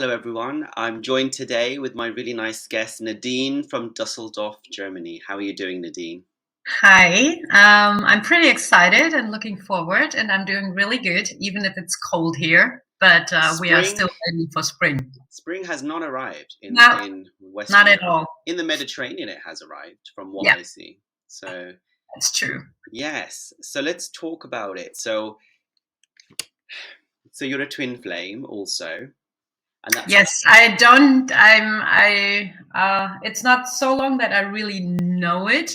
Hello, everyone. I'm joined today with my really nice guest, Nadine from Dusseldorf, Germany. How are you doing, Nadine? Hi, I'm pretty excited and looking forward, and I'm doing really good, even if it's cold here. But we are Spring, still waiting for spring. spring has not arrived No, in Western not at Europe. all. In the Mediterranean, it has arrived, from what Yeah, I see. So, that's true. yes. So let's talk about it. So you're a twin flame, also, and that's Yes, I don't. It's not so long that I really know it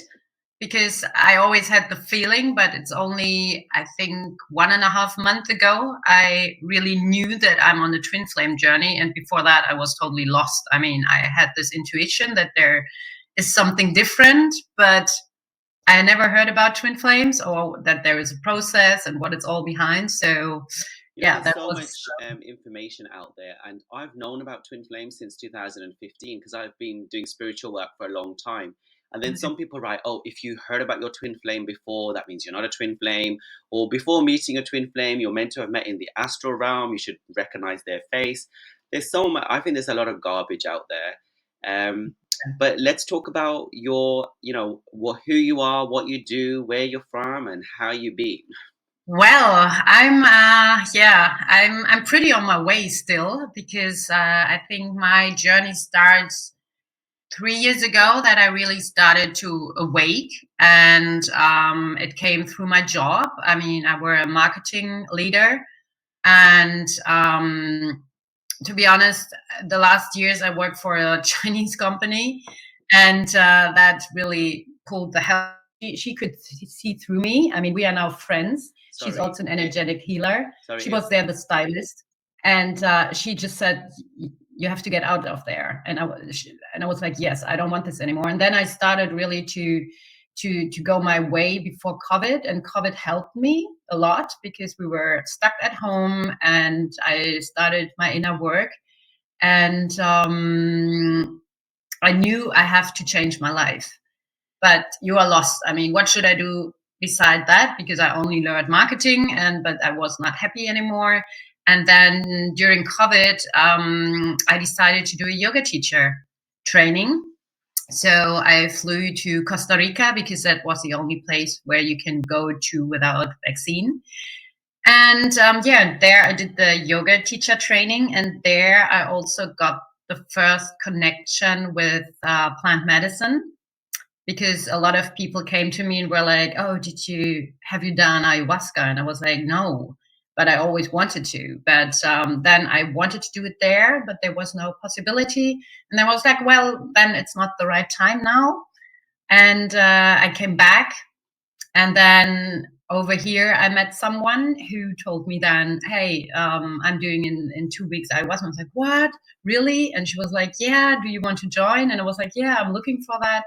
because I always had the feeling, but it's only, I think, 1.5 months ago I really knew that I'm on the twin flame journey. And before that, I was totally lost. I mean, I had this intuition that there is something different, but I never heard about twin flames or that there is a process and what it's all behind. So, yeah, there's that so was. much information out there, and I've known about twin flames since 2015 because I've been doing spiritual work for a long time. And then some people write, "Oh, if you heard about your twin flame before, that means you're not a twin flame." Or before meeting a twin flame, you're meant to have met in the astral realm. You should recognize their face. There's so much. I think there's a lot of garbage out there. But let's talk about who you are, what you do, where you're from, and how you been. Well, I'm pretty on my way still because I think my journey starts 3 years ago that I really started to awake, and it came through my job. I mean, I were a marketing leader, and to be honest, the last years I worked for a Chinese company, and that really pulled the hell. She could see through me. I mean, we are now friends. She's Sorry, also an energetic healer. She sorry. was there, the stylist, and she just said, "You have to get out of there." And I was like, "Yes, I don't want this anymore." And then I started really to go my way before COVID, and COVID helped me a lot because we were stuck at home, and I started my inner work, and I knew I have to change my life. But you are lost. I mean, what should I do beside that? Because I only learned marketing, and but I was not happy anymore. And then during COVID, I decided to do a yoga teacher training. So I flew to Costa Rica because that was the only place where you can go to without vaccine. And yeah, there I did the yoga teacher training, and there I also got the first connection with plant medicine, because a lot of people came to me and were like, "Oh, have you done ayahuasca?" And I was like, "No, but I always wanted to." But then I wanted to do it there, but there was no possibility. And I was like, "Well, then it's not the right time now." And I came back, and then over here I met someone who told me then, "Hey, I'm doing in 2 weeks ayahuasca." I was like, "What? Really?" And she was like, "Yeah, do you want to join?" And I was like, "Yeah, I'm looking for that."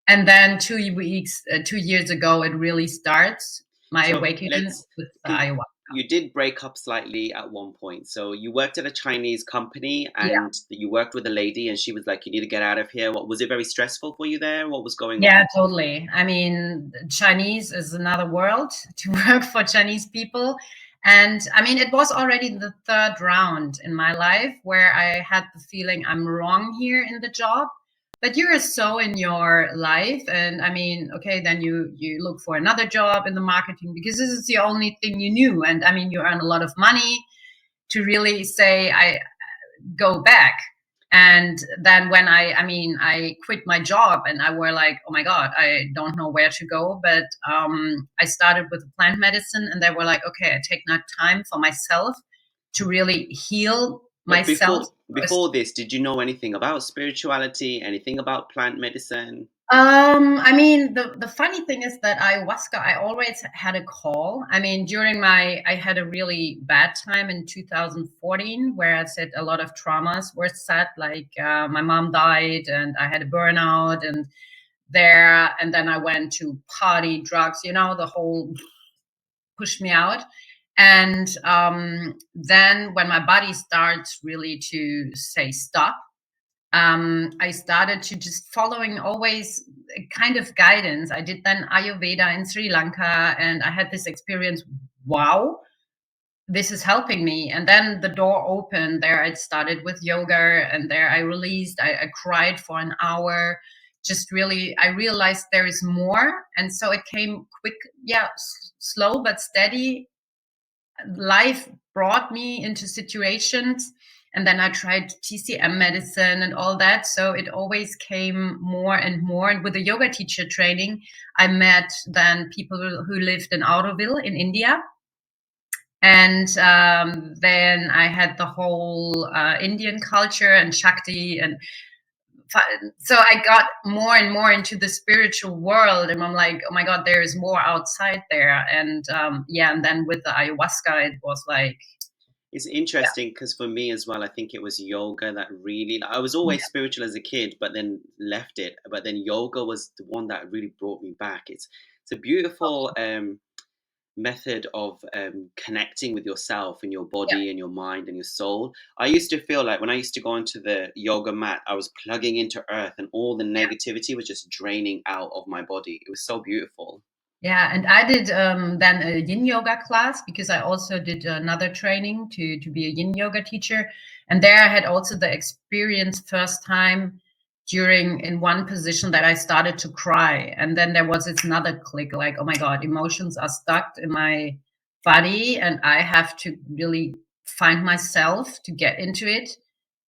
And then 2 weeks, 2 years ago, it really starts my So awakening let's, with the because ayahuasca. you did break up slightly at one point. So you worked at a Chinese company Yeah, and you worked with a lady and she was like, you need to get out of here. What was it very stressful for you there? What was going yeah, on? totally. I mean, Chinese is another world to work for Chinese people. And I mean, it was already the third round in my life where I had the feeling I'm wrong here in the job. But you're so in your life, and I mean, okay, then you look for another job in the marketing because this is the only thing you knew. And I mean, you earn a lot of money to really say I go back. And then when I quit my job, and I were like, oh my god, I don't know where to go. But I started with plant medicine, and they were like, okay, I take that time for myself to really heal But myself first. before this, did you know anything about spirituality, anything about plant medicine? I mean, the funny thing is that ayahuasca, I always had a call. I mean, I had a really bad time in 2014 where I said a lot of traumas were set, like my mom died, and I had a burnout, and then I went to party, drugs, the whole pushed me out. And then when my body starts really to say stop, I started to just following always a kind of guidance. I did then Ayurveda in Sri Lanka, and I had this experience. Wow, this is helping me. And then the door opened. There I started with yoga, and there I released. I cried for an hour. Just really, I realized there is more. And so it came quick, yeah, slow but steady. Life brought me into situations, and then I tried TCM medicine and all that. So it always came more and more. And with the yoga teacher training, I met then people who lived in Auroville in India. And then I had the whole Indian culture and Shakti, and so I got more and more into the spiritual world, and I'm like, oh my god, there is more outside there. And yeah, and then with the ayahuasca, it was like, It's interesting because for me as well, I think it was yoga that really. I was always yeah, spiritual as a kid, but then left it. But then yoga was the one that really brought me back. It's a beautiful method of connecting with yourself and your yeah, body and your mind and your soul. I used to feel like when I used to go onto the yoga mat, I was plugging into earth, and all the yeah. negativity was just draining out of my body. It was so beautiful. Yeah, and I did then a yin yoga class, because I also did another training to be a yin yoga teacher. And there I had also the experience first time during in one position that I started to cry. And then there was this another click, like, oh my God, emotions are stuck in my body, and I have to really find myself to get into it,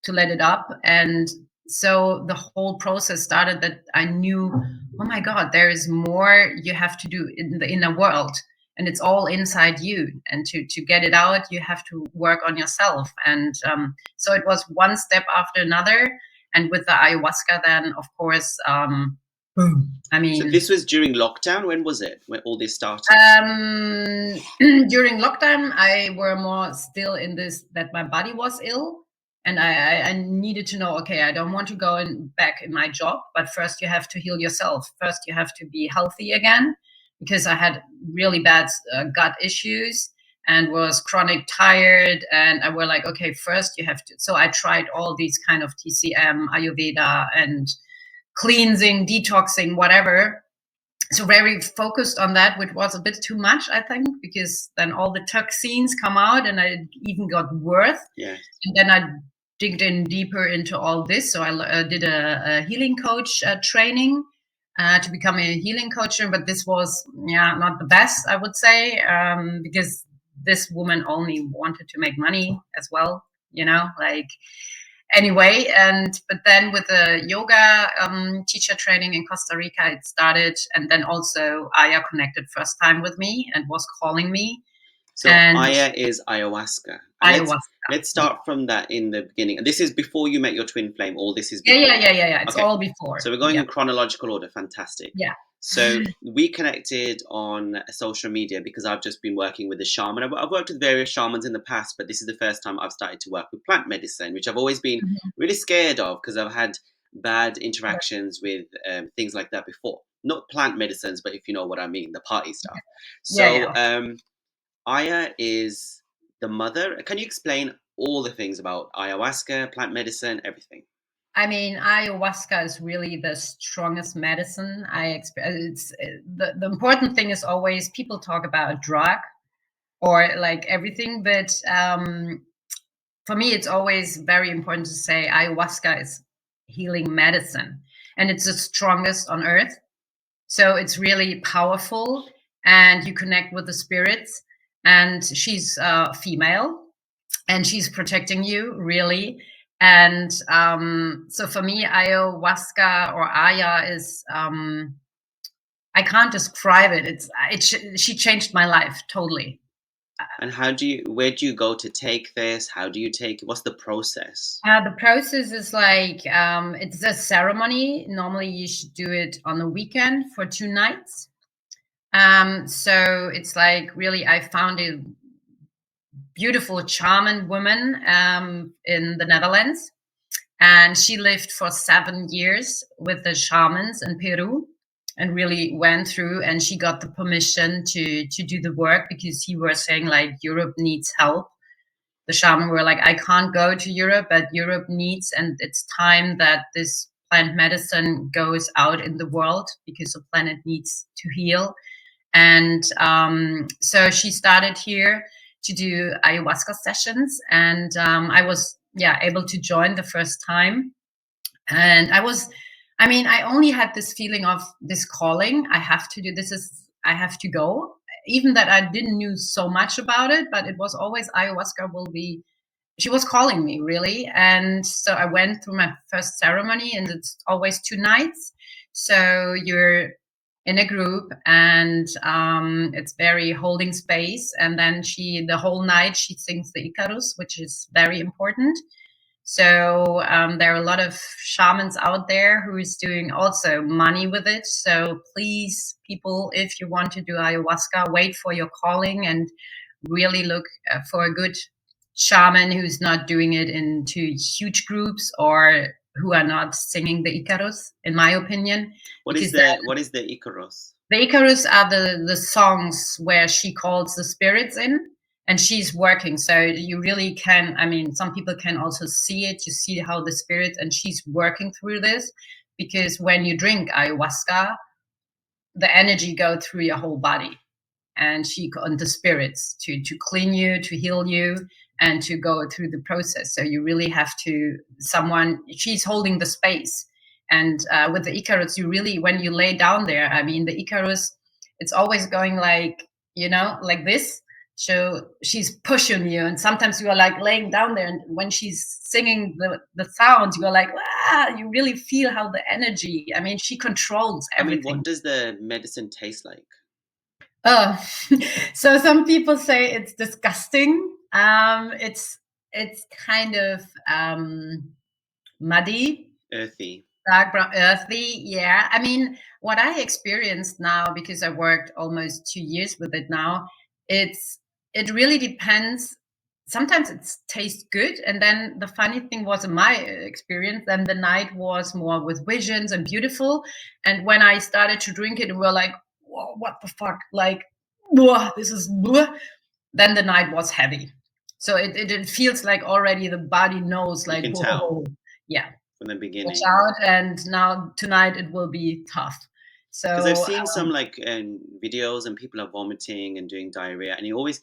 to let it up. And so the whole process started that I knew, oh my god, there is more you have to do in the inner world, and it's all inside you, and to get it out you have to work on yourself. And so it was one step after another. And with the ayahuasca, then of course, boom, I So mean, this was during lockdown. When was it? When all this started? um, during lockdown, I were more still in this, that my body was ill, and I needed to know. Okay, I don't want to go back in my job, but first you have to heal yourself. First, you have to be healthy again, because I had really bad gut issues and was chronic tired. And I were like, okay, first you have to. So I tried all these kind of TCM, Ayurveda, and cleansing, detoxing, whatever. So very focused on that, which was a bit too much, I think, because then all the toxins come out, and I even got worse. Yes. And then I digged in deeper into all this. So I did a healing coach training to become a healing coach. But this was, yeah, not the best, I would say, because this woman only wanted to make money as well, like, anyway. And but then with the yoga teacher training in Costa Rica, it started. And then also Aya connected first time with me and was calling me. So And Aya is ayahuasca, and ayahuasca. let's Yeah, start from that in the beginning. This is before you met your twin flame. All this is yeah, yeah, before. yeah, yeah, yeah. It's Okay, all so before. we're going Yeah, in chronological order. Fantastic. yeah, So we connected on social media because I've just been working with a shaman. I've worked with various shamans in the past, but this is the first time I've started to work with plant medicine, which I've always been mhm, really scared of because I've had bad yeah, interactions with things like that before. Not plant medicines, but if you know what I mean, the party stuff. yeah, So yeah. Aya is the mother. Can you explain all the things about ayahuasca, plant medicine, everything? I mean, ayahuasca is really the strongest medicine I experience. It's the important thing is always people talk about a drug or like everything, but for me, it's always very important to say ayahuasca is healing medicine, and it's the strongest on earth. So it's really powerful, and you connect with the spirits. And she's female, and she's protecting you, really. And so for me, ayahuasca or Aya is, I can't describe it. She changed my life totally. And where do you go to take this? How do you take it? What's the process? The process is like, it's a ceremony. Normally, you should do it on the weekend for 2 nights. So it's like, really, I found a beautiful, charming woman in the Netherlands, and she lived for 7 years with the shamans in Peru, and really went through. And she got the permission to do the work, because he was saying like Europe needs help. The shaman were like, I can't go to Europe, but Europe needs, and it's time that this plant medicine goes out in the world, because the planet needs to heal. And so she started here to do ayahuasca sessions, and I was able to join the first time. And I only had this feeling of this calling. I have to do this. I have to go, even that I didn't know so much about it, but it was always ayahuasca will be. She was calling me, really. And so I went through my first ceremony, and it's always 2 nights. So you're in a group, and it's very holding space. And then the whole night, she sings the Icarus, which is very important. So there are a lot of shamans out there who is doing also money with it. So please, people, if you want to do ayahuasca, wait for your calling and really look for a good shaman who's not doing it into huge groups or who are not singing the Icarus, in my opinion. What is the Icarus? The Icarus are the songs where she calls the spirits in, and she's working. So you really can, some people can also see it. You see how the spirit, and she's working through this, because when you drink ayahuasca, the energy go through your whole body, and she on the spirits to clean you, to heal you, and to go through the process. So you really have to, she's holding the space. And with the Icarus, you really, when you lay down there, the Icarus, it's always going like, like this. So she's pushing you, and sometimes you are like laying down there, and when she's singing the sounds, you are like, you really feel how the energy, she controls everything. What does the medicine taste like? So some people say it's disgusting. It's kind of muddy, earthy, dark brown, earthy. Yeah. What I experienced now, because I worked almost 2 years with it now, it really depends. Sometimes it tastes good, and then the funny thing was, in my experience, then the night was more with visions and beautiful. And when I started to drink it, we were like, whoa, what the fuck? Like, whoa, this is blah. Then the night was heavy. So it feels like already the body knows, like, you can whoa, tell. Yeah, from the beginning. watch out, and now tonight it will be tough. So because I've seen some videos, and people are vomiting and doing diarrhea, and you always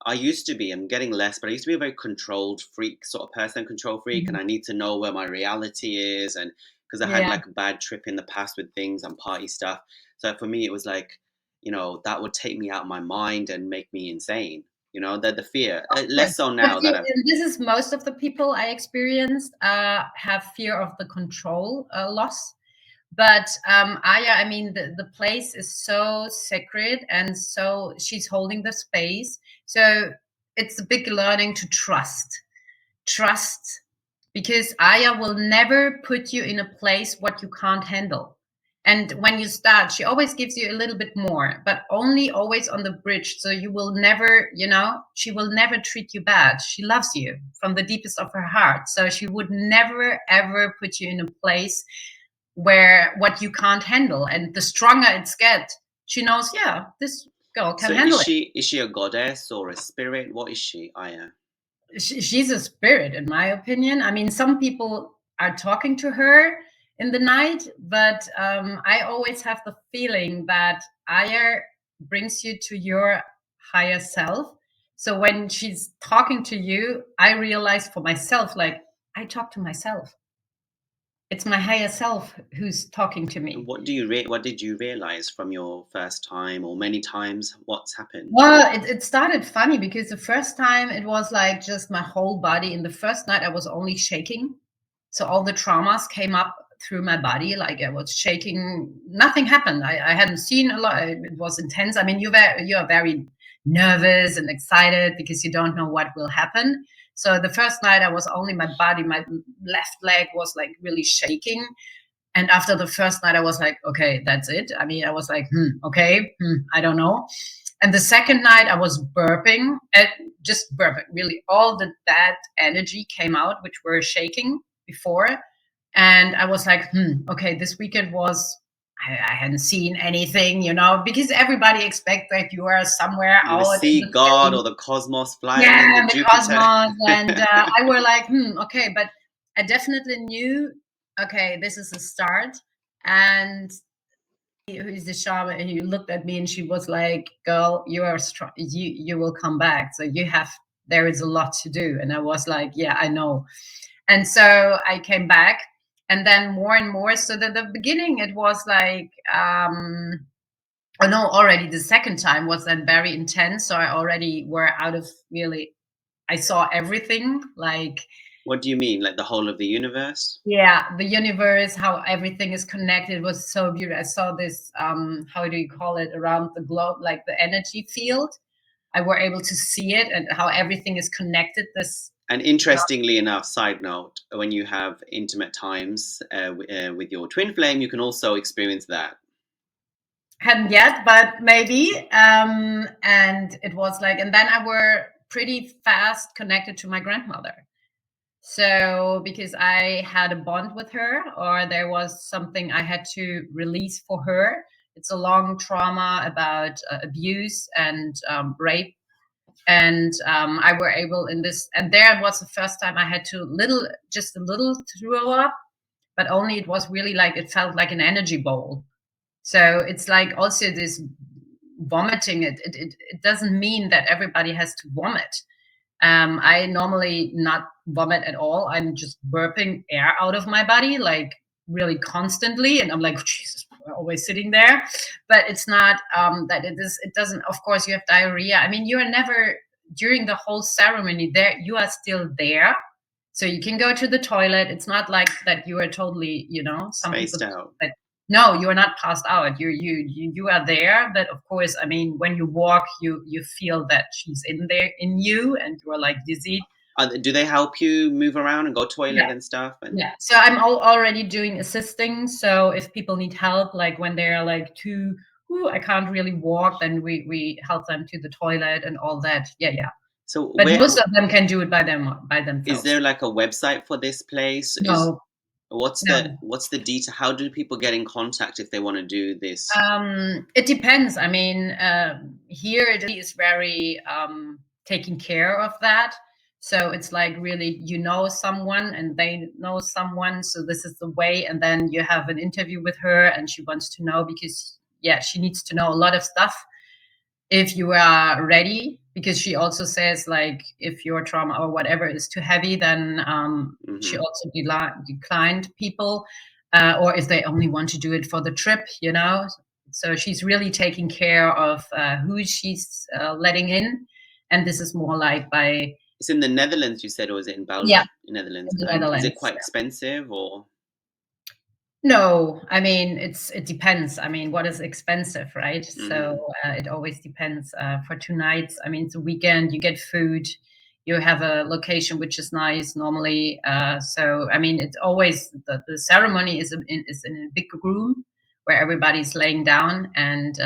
I used to be, I'm getting less, but I used to be a very controlled freak sort of person, control freak, and I need to know where my reality is, and because I had like a bad trip in the past with things and party stuff. So for me, it was like, that would take me out of my mind and make me insane. The fear. Less so now that this is most of the people I experienced have fear of the control loss. But Aya, the place is so sacred, and so she's holding the space. So it's a big learning to trust, because Aya will never put you in a place what you can't handle. And when you start, she always gives you a little bit more, but only always on the bridge. So you will never, she will never treat you bad. She loves you from the deepest of her heart. So she would never, ever put you in a place where what you can't handle. And the stronger it's get, she knows, this girl can handle it. Is she a goddess or a spirit? What is she, Aya? She's a spirit, in my opinion. Some people are talking to her in the night, but I always have the feeling that Aya brings you to your higher self. So when she's talking to you, I realize for myself, like, I talk to myself. It's my higher self who's talking to me. What did you realize from your first time, or many times? What's happened? Well, it started funny, because the first time it was like just my whole body. In the first night, I was only shaking. So all the traumas came up through my body. Like, I was shaking. Nothing happened. I hadn't seen a lot. It was intense. You are very nervous and excited because you don't know what will happen. So the first night, I was only my body. My left leg was like really shaking. And after the first night, I was like, okay, that's it. I was like, okay, I don't know. And the second night, I was burping, just burping. Really, all that energy came out, which were shaking before. And I was like, okay, this weekend was, I hadn't seen anything, because everybody expects that you are somewhere out. out see God or the cosmos flying in the Jupiter. Cosmos. And I were like, okay, but I definitely knew, okay, this is a start. And who's the shaman, and he looked at me and she was like, girl, you are strong, you will come back, so there is a lot to do. And I was like, yeah, I know. And so I came back, and then more and more. So that the beginning, it was like oh no, already the second time was then very intense. So I already were out of really, I saw everything, like, What do you mean? Like the whole of the universe? yeah, the universe, how everything is connected was so beautiful. I saw this, how do you call it, around the globe, like the energy field. I were able to see it and how everything is connected. And interestingly enough, side note, when you have intimate times with your twin flame, you can also experience that. Hadn't yet, but maybe. And it was like, and then I were pretty fast connected to my grandmother. So because I had a bond with her, or there was something I had to release for her. It's a long trauma about abuse and rape. And I were able in this, and there was the first time I had to just a little throw up, but only it was really like, it felt like an energy bowl. So it's like also this vomiting. It doesn't mean that everybody has to vomit. I normally not vomit at all. I'm just burping air out of my body, like really constantly. And I'm like, Jesus, we're always sitting there. But it's not that it doesn't, of course, you have diarrhea. I mean, you are never, during the whole ceremony there, you are still there. So you can go to the toilet. It's not like that you are totally, some Spaced people out. that, no, you are not passed out. You are there, but of course, I mean, when you walk, you feel that she's in there in you, and you are like dizzy. Do they help you move around and go toilet Yeah. and stuff? And Yeah. So I'm already doing assisting. So if people need help, like when they're like I can't really walk, then we help them to the toilet and all that. Yeah, yeah. so But where most of them can do it by themselves. is there like a website for this place? No, What's no. the detail? How do people get in contact if they want to do this? It depends. I mean, here it is very taking care of that. So it's like really, someone and they know someone. So this is the way. And then you have an interview with her, and she wants to know because, yeah, she needs to know a lot of stuff if you are ready. Because she also says, like, if your trauma or whatever is too heavy, then she also declined people. Or if they only want to do it for the trip, So she's really taking care of who she's letting in. And this is more like by... It's in the Netherlands, you said, or is it in Belgium? Yeah, Netherlands. in the And is it Netherlands. quite expensive or? No, I mean, it depends. I mean, what is expensive, right? So it always depends. For 2 nights, I mean, it's a weekend, you get food, you have a location which is nice normally. So, I mean, it's always, the ceremony is in a big room where everybody's laying down. And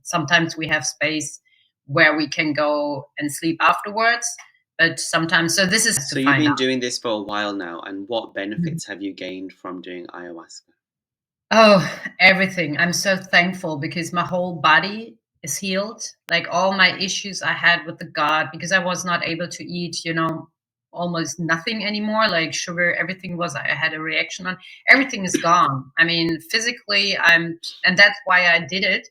sometimes we have space where we can go and sleep afterwards. But sometimes, so this is to So you've find been out. doing this for a while now, and what benefits have you gained from doing ayahuasca? Oh, everything. I'm so thankful because my whole body is healed. Like all my issues I had with the gut, because I was not able to eat, almost nothing anymore, like sugar, everything I had a reaction on. Everything is gone. I mean, physically, and that's why I did it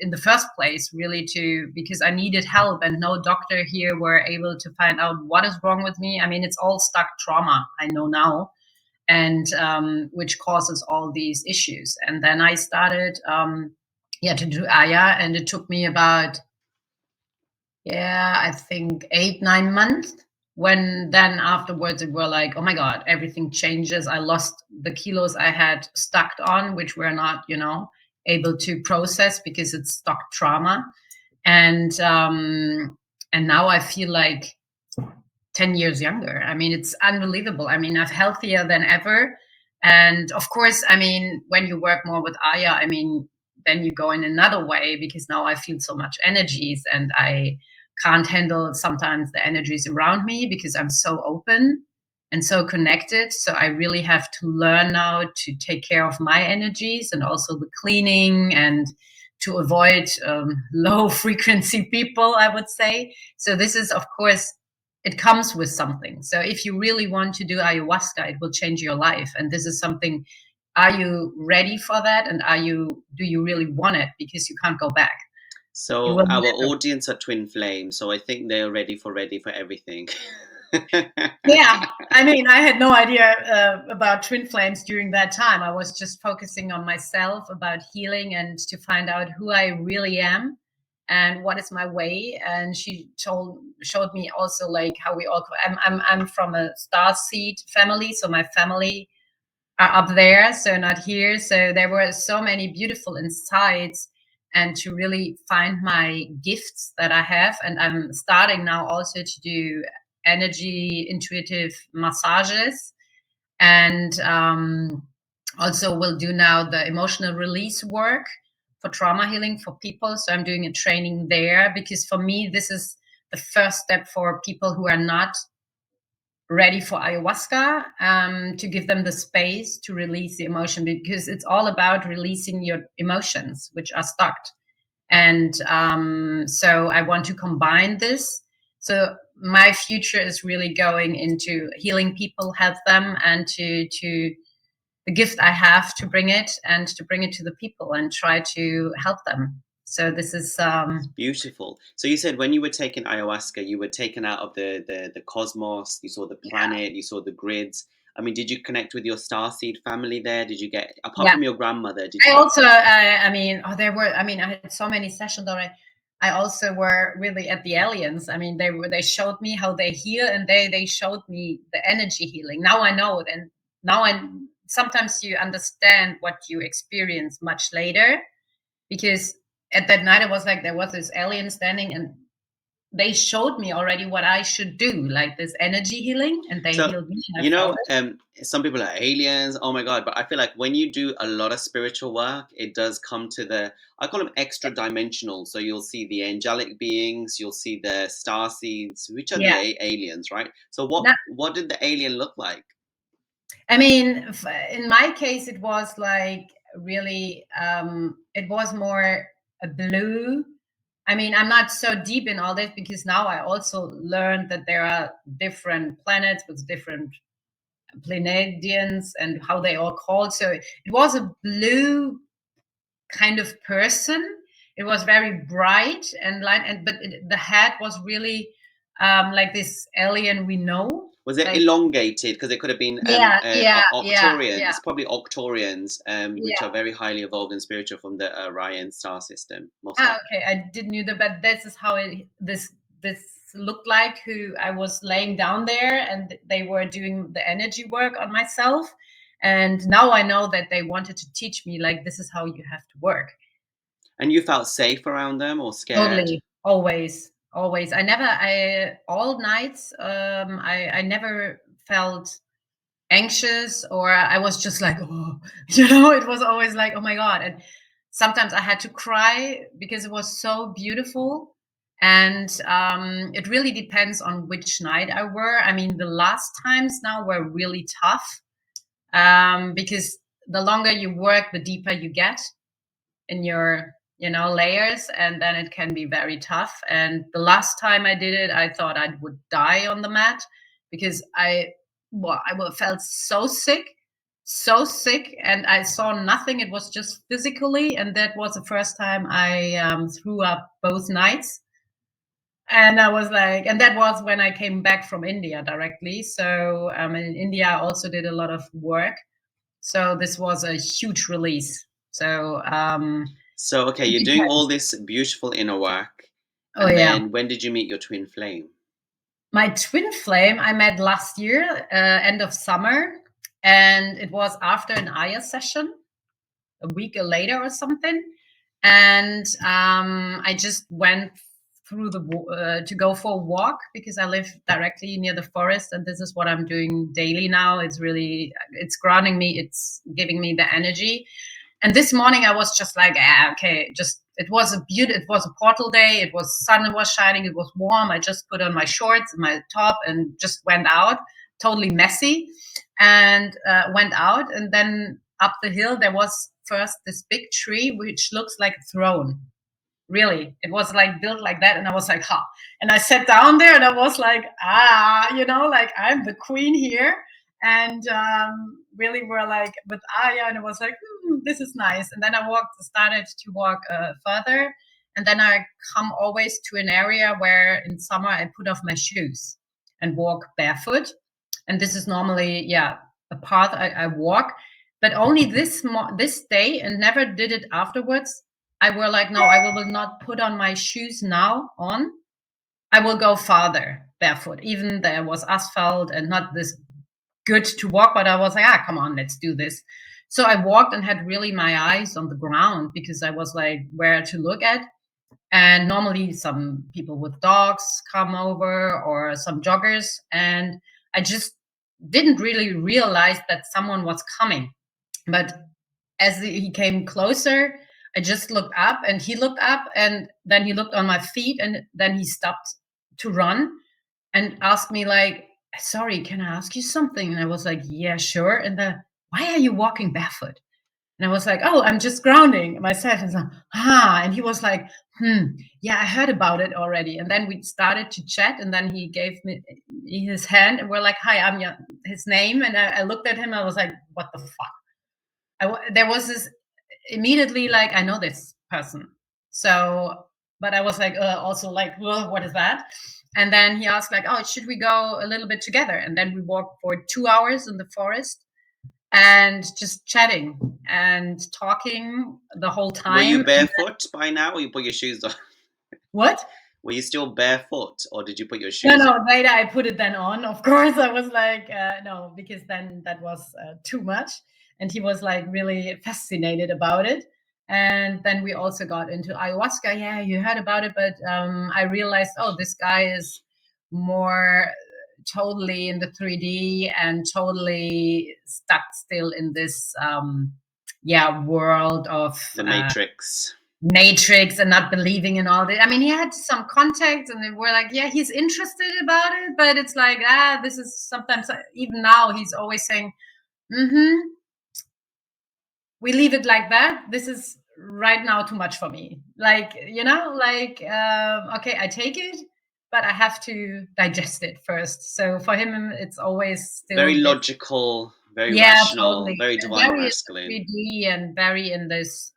in the first place, really, because I needed help, and no doctor here were able to find out what is wrong with me. I mean, it's all stuck trauma, I know now, and which causes all these issues. And then I started to do Aya, and it took me about I think 8-9 months, when then afterwards it were like, oh my god, everything changes. I lost the kilos I had stuck on, which were not able to process because it's stuck trauma. And now I feel like 10 years younger. I mean, it's unbelievable. I mean, I'm healthier than ever. And of course, I mean, when you work more with Aya, I mean, then you go in another way, because now I feel so much energies, and I can't handle sometimes the energies around me because I'm so open and so connected. So I really have to learn now to take care of my energies, and also the cleaning, and to avoid low frequency people, I would say. So this is, of course, it comes with something. So if you really want to do ayahuasca, it will change your life. And this is something are you ready for that, and do you really want it, because you can't go back. You So will our never. audience are twin flame, so I think they're ready for everything. Yeah, I mean, I had no idea about twin flames during that time. I was just focusing on myself, about healing, and to find out who I really am and what is my way. And she showed me also, like, how we all. I'm from a star seed family, so my family are up there, so not here. So there were so many beautiful insights, and to really find my gifts that I have. And I'm starting now also to do energy intuitive massages, and also will do now the emotional release work for trauma healing for people. So I'm doing a training there, because for me this is the first step for people who are not ready for ayahuasca, to give them the space to release the emotion, because it's all about releasing your emotions which are stuck. And so I want to combine this. So my future is really going into healing people, help them, and to the gift I have to bring it, and to bring it to the people and try to help them. So this is Beautiful. So you said when you were taking ayahuasca, you were taken out of the cosmos, you saw the planet, you saw the grids. I mean, did you connect with your starseed family there? Did you get, apart yeah. from your grandmother, did I you get? also, I mean, there were, I mean, I had so many sessions already. I also were really at the aliens. I mean, they showed me how they heal, and they showed me the energy healing. Now I know it, and now sometimes you understand what you experience much later, because at that night it was like there was this alien standing, and they showed me already what I should do, like this energy healing, and they So, healed me, and I felt it. some people are aliens, oh my God, but I feel like when you do a lot of spiritual work, it does come to I call them extra dimensional. So you'll see the angelic beings, you'll see the star seeds, which are the Yeah. aliens, right? So Now, what did the alien look like? I mean, in my case, it was like really, it was more a blue. I mean, I'm not so deep in all this, because now I also learned that there are different planets with different planedians and how they all called. So it was a blue kind of person. It was very bright and light, and but the head was really like this alien we know. Was it Like, elongated? Because it could have been yeah, yeah, yeah, Octorian. yeah, It's probably Octorians, which are yeah. very highly evolved and spiritual from the Orion star system, most Ah, likely. okay. I didn't know that, but this is how this looked like. Who I was laying down there, and they were doing the energy work on myself. And now I know that they wanted to teach me, like, this is how you have to work. And you felt safe around them or scared? Totally, always, always. I all nights. I never felt anxious, or I was just like, oh, it was always like, oh my God. And sometimes I had to cry because it was so beautiful. And it really depends on which night I were. I mean, the last times now were really tough, because the longer you work, the deeper you get in your layers, and then it can be very tough. And the last time I did it, I thought I would die on the mat, because felt so sick, and I saw nothing. It was just physically, and that was the first time I threw up both nights. And I was like, and that was when I came back from India directly. So in India I also did a lot of work, so this was a huge release. So So, okay, it you're doing all depends. this beautiful inner work, Oh and yeah. then when did you meet your twin flame? My twin flame I met last year, end of summer, and it was after an Aya session, a week later or something. And I just went through to go for a walk, because I live directly near the forest, and this is what I'm doing daily now. It's grounding me. It's giving me the energy. And this morning I was just like, okay, just it was a portal day. It was sun was shining. It was warm. I just put on my shorts and my top and just went out, totally messy, and went out. And then up the hill there was first this big tree which looks like a throne. Really, it was like built like that, and I was like, ha. And I sat down there, and I was like, like I'm the queen here. and really were like with Aya, and it was like, this is nice. And then I started to walk further, and then I come always to an area where in summer I put off my shoes and walk barefoot. And this is normally, a path I walk, but only this day, and never did it afterwards. I were like, no, I will not put on my shoes now on. I will go farther barefoot. Even there was asphalt and not this good to walk, but I was like, come on, let's do this. So I walked and had really my eyes on the ground because I was like, where to look at. And normally some people with dogs come over or some joggers. And I just didn't really realize that someone was coming. But as he came closer, I just looked up and he looked up and then he looked on my feet and then he stopped to run and asked me like, sorry, can I ask you something? And I was like, yeah, sure. And then, why are you walking barefoot? And I was like, oh, I'm just grounding myself. And so, and he was like, yeah, I heard about it already. And then we started to chat, and then he gave me his hand, and we're like, hi, I'm his name. And I looked at him, I was like, what the fuck? There was this immediately, like, I know this person. So, but I was like, also like, well, what is that? And then he asked like, oh, should we go a little bit together? And then we walked for 2 hours in the forest and just chatting and talking the whole time. Were you barefoot by now, or you put your shoes on? What? Were you still barefoot, or did you put your shoes on? No, later I put it then on. Of course, I was like, no, because then that was too much. And he was like really fascinated about it. And then we also got into ayahuasca. Yeah, you heard about it, but I realized, oh, this guy is more totally in the 3D and totally stuck still in this world of the matrix and not believing in all this. I mean, he had some contacts and they were like, yeah, he's interested about it, but it's like, this is sometimes, even now he's always saying, we leave it like that. This is right now too much for me. Like, okay, I take it, but I have to digest it first. So for him, it's always still very logical, very rational, totally. Very divine masculine. 3D and very in this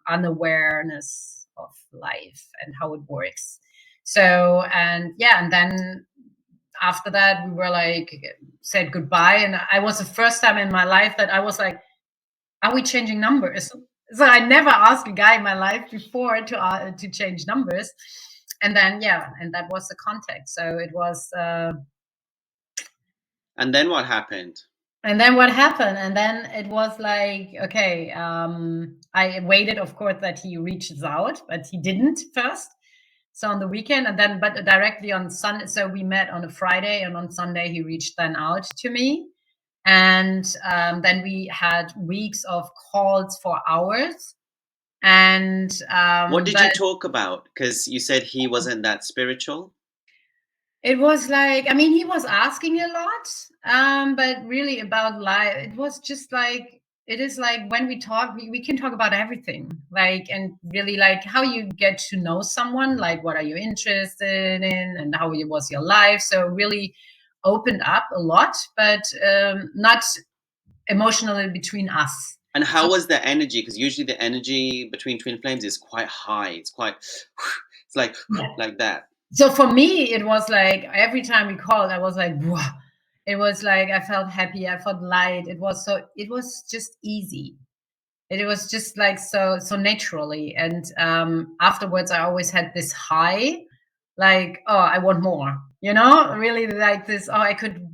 unawareness of life and how it works. So, and then after that, we were like, said goodbye. And I was the first time in my life that I was like, are we changing numbers? So I never asked a guy in my life before to change numbers. And then, and that was the contact. So it was... and then what happened? And then it was like, okay, I waited, of course, that he reaches out, but he didn't first. So on the weekend, and then, but directly on Sunday. So we met on a Friday, and on Sunday he reached then out to me. And then we had weeks of calls for hours. And what did you talk about? Because you said he wasn't that spiritual. It was like, I mean, he was asking a lot, but really about life. It was just like, it is like when we talk, we can talk about everything, like, and really like how you get to know someone, like what are you interested in and how was your life. So really opened up a lot, but not emotionally between us. And how was the energy? Because usually the energy between twin flames is quite high. It's quite, it's like, like that. So for me, it was like every time we called, I was like, whoa. It was like I felt happy, I felt light. It was just easy. It was just like so naturally. And afterwards, I always had this high, like, oh, I want more. Really like this. Oh, I could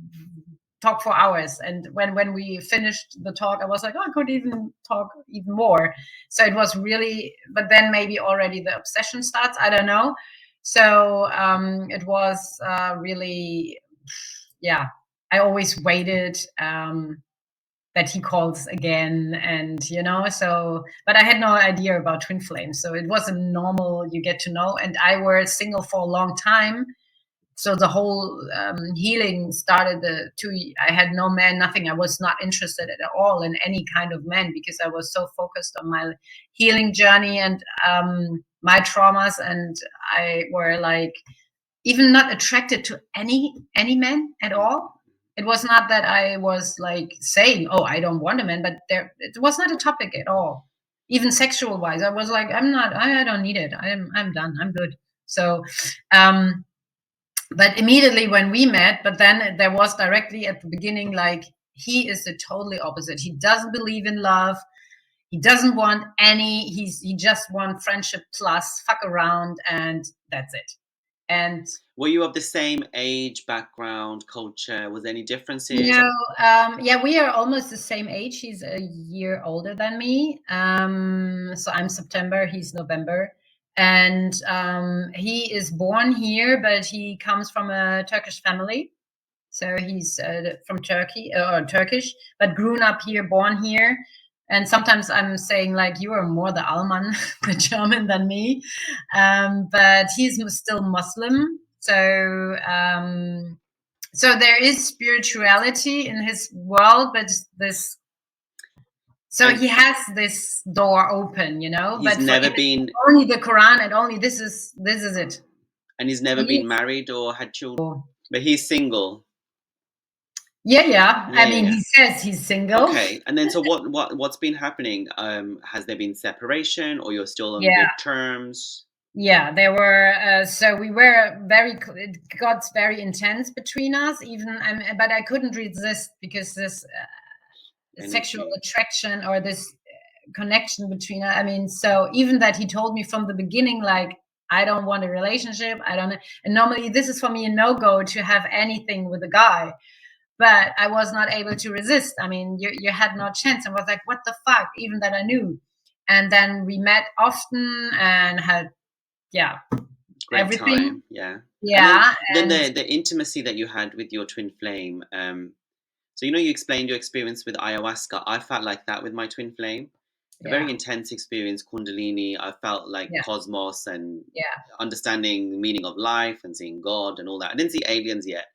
talk for hours. And when we finished the talk, I was like, oh, I could even talk even more. So it was really, but then maybe already the obsession starts. I don't know. So it was really, I always waited that he calls again, and so, but I had no idea about twin flames. So it wasn't normal, you get to know. And I were single for a long time. So the whole healing started I had no man, nothing. I was not interested at all in any kind of man because I was so focused on my healing journey and my traumas. And I were like, even not attracted to any man at all. It was not that I was like saying, "Oh, I don't want a man," but it was not a topic at all. Even sexual wise, I was like, "I'm not. I don't need it. I'm done. I'm good." So, um, but immediately when we met, but then there was directly at the beginning, like, he is the totally opposite. He doesn't believe in love. He doesn't want any. He just wants friendship plus fuck around, and that's it. And Were you of the same age, background, culture? Was there any differences? no, yeah, we are almost the same age. He's a year older than me. So I'm September, he's November. And he is born here, but he comes from a Turkish family. So he's from Turkey or Turkish, but grown up here, born here. And sometimes I'm saying, like, you are more the Alman, the German, than me. But he's still Muslim. So there is spirituality in his world, but this, so And he has this door open, he's but for never him been, only the Quran, and only this is it. and he's never He- been married or had children. But he's single. yeah. Yeah, I yeah, mean, yeah. he says he's single. Okay. And then so what's been happening? Has there been separation, or you're still on Yeah, good terms? yeah. There were so we were it got very intense between us. Even but I couldn't resist because this sexual Energy. attraction or this connection between us. I mean, so even that he told me from the beginning, like, I don't want a relationship. I don't. And normally, this is for me a no-go to have anything with a guy. But I was not able to resist. I mean, you had no chance. I was like, what the fuck? Even that I knew. And then we met often and had, yeah, Great everything. time. Yeah. And Yeah. then And the intimacy that you had with your twin flame. So you explained your experience with ayahuasca. I felt like that with my twin flame. A very yeah, intense experience, Kundalini. I felt like yeah, cosmos and yeah. understanding the meaning of life and seeing God and all that. I didn't see aliens yet,